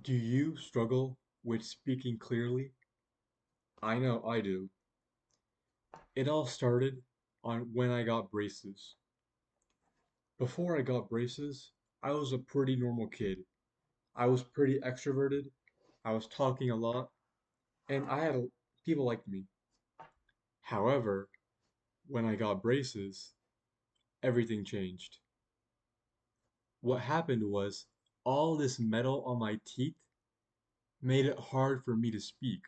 Do you struggle with speaking clearly? I know I do. It all started on when I got braces. Before I got braces, I was a pretty normal kid. I was pretty extroverted. I was talking a lot, and people liked me. However, when I got braces, everything changed. What happened was all this metal on my teeth made it hard for me to speak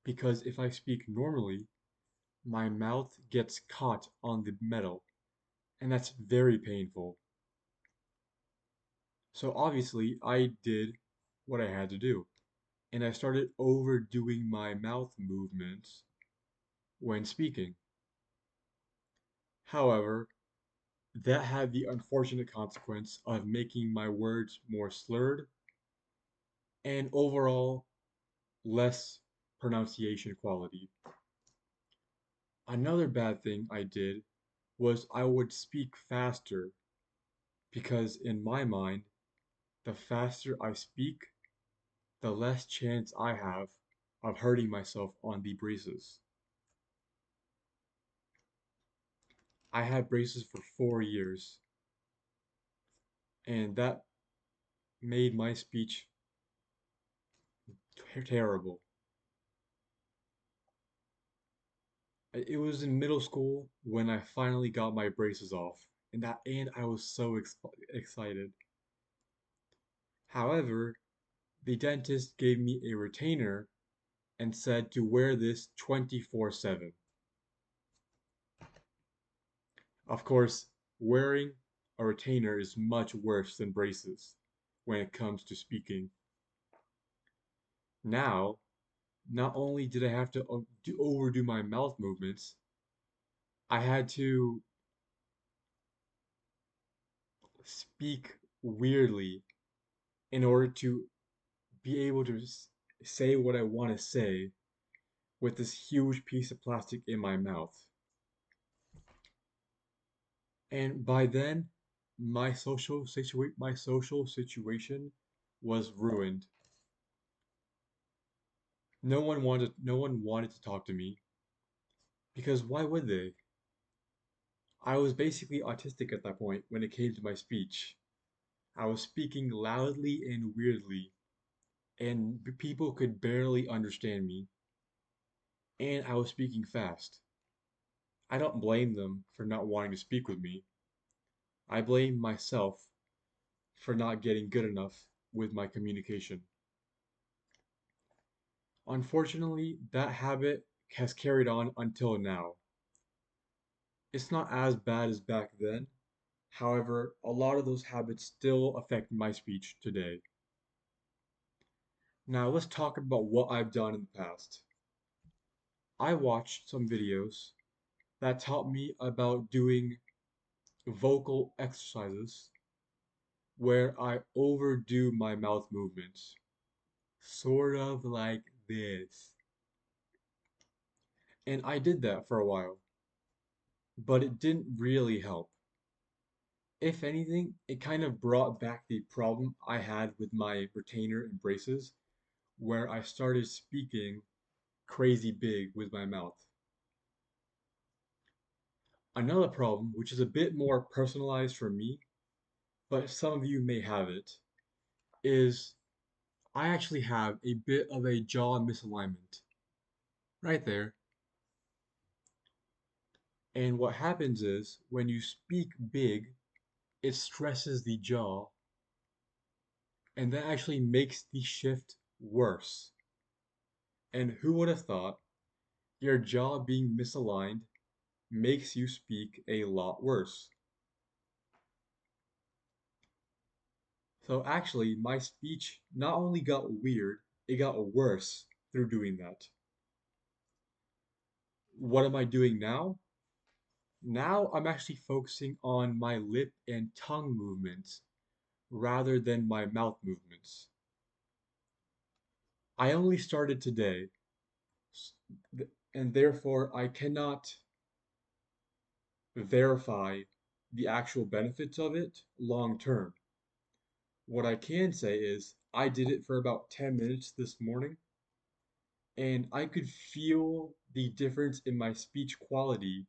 because if I speak normally, my mouth gets caught on the metal, and that's very painful. So obviously, I did what I had to do, and I started overdoing my mouth movements when speaking. However, that had the unfortunate consequence of making my words more slurred and overall less pronunciation quality. Another bad thing I did was I would speak faster because, in my mind, the faster I speak, the less chance I have of hurting myself on the braces. I had braces for 4 years, and that made my speech terrible. It was in middle school when I finally got my braces off, and I was so excited. However, the dentist gave me a retainer and said to wear this 24/7. Of course, wearing a retainer is much worse than braces when it comes to speaking. Now, not only did I have to overdo my mouth movements, I had to speak weirdly in order to be able to say what I want to say with this huge piece of plastic in my mouth. And by then, my social situation was ruined. No one wanted to talk to me because why would they? I was basically autistic at that point when it came to my speech. I was speaking loudly and weirdly, and people could barely understand me, and I was speaking fast. I don't blame them for not wanting to speak with me. I blame myself for not getting good enough with my communication. Unfortunately, that habit has carried on until now. It's not as bad as back then. However, a lot of those habits still affect my speech today. Now, let's talk about what I've done in the past. I watched some videos that taught me about doing vocal exercises where I overdo my mouth movements, sort of like this. And I did that for a while, but it didn't really help. If anything, it kind of brought back the problem I had with my retainer and braces, where I started speaking crazy big with my mouth. Another problem, which is a bit more personalized for me, but some of you may have it, is I actually have a bit of a jaw misalignment right there. And what happens is when you speak big, it stresses the jaw, and that actually makes the shift worse. And who would have thought your jaw being misaligned makes you speak a lot worse? So actually, my speech not only got weird, it got worse through doing that. What am I doing now? Now I'm actually focusing on my lip and tongue movements rather than my mouth movements. I only started today, and therefore I cannot verify the actual benefits of it long term. What I can say is I did it for about 10 minutes this morning, and I could feel the difference in my speech quality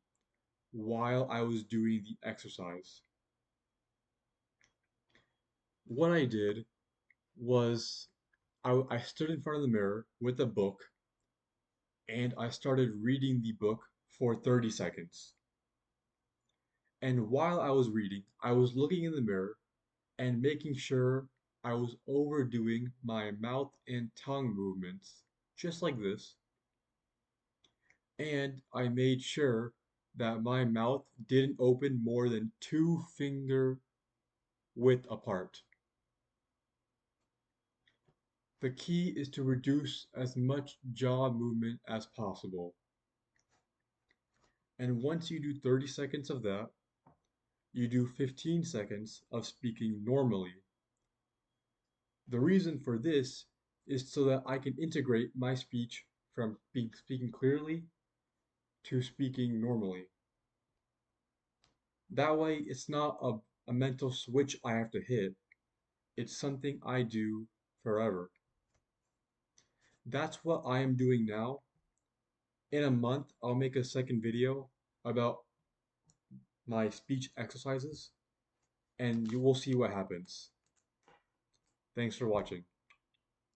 while I was doing the exercise. What I did was I stood in front of the mirror with a book and I started reading the book for 30 seconds. And while I was reading, I was looking in the mirror and making sure I was overdoing my mouth and tongue movements, just like this. And I made sure that my mouth didn't open more than 2 finger width apart. The key is to reduce as much jaw movement as possible. And once you do 30 seconds of that, you do 15 seconds of speaking normally. The reason for this is so that I can integrate my speech from speaking clearly to speaking normally. That way, it's not a mental switch I have to hit, it's something I do forever. That's what I am doing now. In a month, I'll make a second video about my speech exercises, and you will see what happens. Thanks for watching.